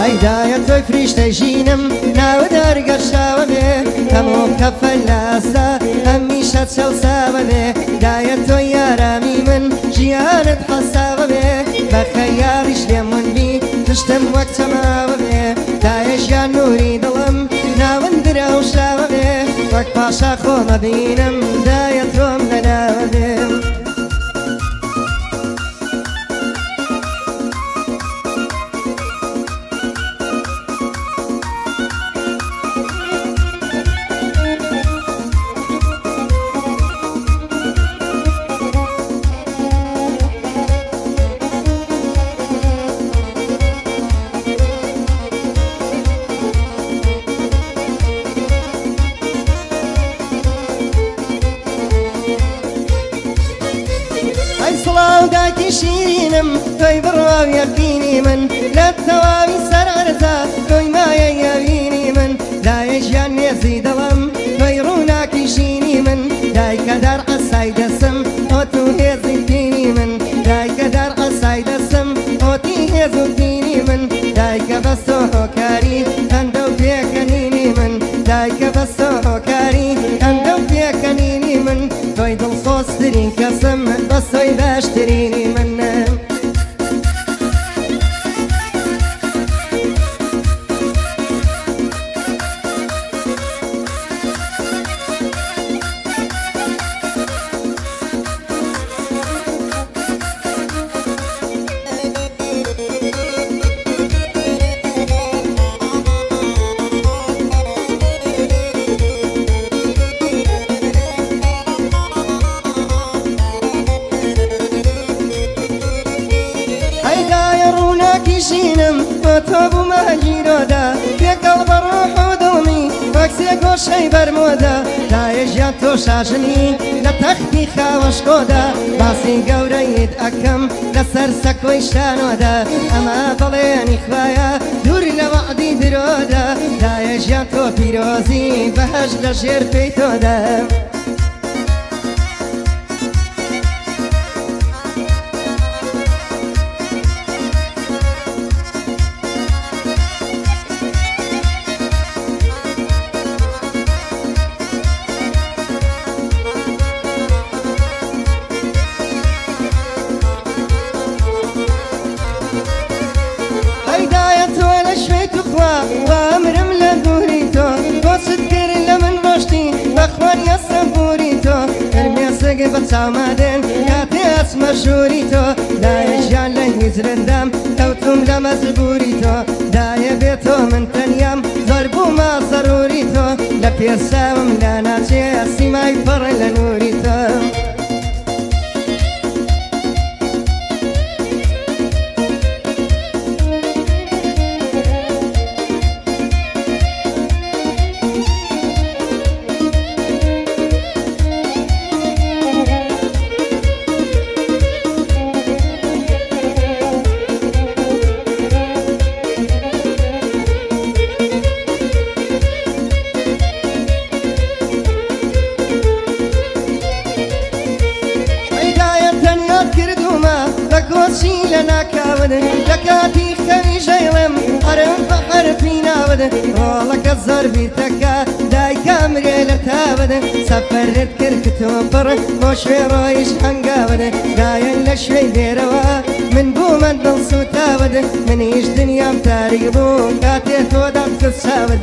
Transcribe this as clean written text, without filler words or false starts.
هەیدایە تۆی فریشتە ژینم ناودار گەشتاوە بێ هەموو کەفە لاسا هەمیشە چەوساوە بێ دایە تۆی یارامی من ژیانت حەساوە بێ بە خەیاڵیش لێمون بی تشتم وەک چەماوە بێ دایە ژیان نووری دڵم ناوەندرە و شاوە بێ وەک پاشا خۆمە بینم دایە تۆم لەناوە بێ داکی شیرینم توی بڕواو یەقینی من لە تەواوی سەر عەرزە توی مایە یەوینی من دایە ژیان نێزی دڵم توی ڕووناکی ژینی من دایکە دار عەسای دەسم ئۆتی هێزی تینی من دایکە دار عەسای دەسم ئۆتی هێز و تینی من دایکە بەستۆ هۆکاری هەندە و پێکەنینی من دایکە بەستۆ هۆکاری هەندە و پێکەنینی من توی دڵخۆشترین کەسم بەستۆی باشترینی منم ژینم بۆ تۆ بوومە گیرۆدا پێکەڵ بە ڕۆح و دڵمی وەکسێ گۆشەی بەرمۆدا دایە ژیان تۆ شاژنی لە تەختی خاوەشکۆدا باسی گەورەیت ئەکەم لەسەر سەکۆی شانۆدا ئەمە بەڵێنی خوایە دووری لە وەعدی درۆدا دایە ژیان تۆ پیرۆزی بەهەش لە ژێر پێی تۆدا وامرم لدوری تو بۆچت کرد لە من ڕۆشتی بەخوان یەسە بوری تۆ هەرمێسەگ بەچاومادێن کاتێ ئەچمە ژووری تۆ دایە ژیان لە هیجرندام کەوتوم لە مەجبوری تۆ دایە بێت تۆ من تەنیام زۆر بوومە زەروری تۆ لە پێساوم لا ناچێ سیمای پەڕ لە نووری تۆ کۆچی لە ناکاون لە کاتی خەوی ژەیڵم هەرم بە حەرفی ناون ڕۆڵەکە زۆر بیرتەکە دایکە مرێ لە تاون سەفەرت کرد کە تۆ پڕ بۆ شوێ ڕۆیش هەنگاون دایەن لە شوێی دێرەوە من بوومە دڵسوتاون منیش دنیام تاریک بوو کاتێ تۆ دەمکرد چاون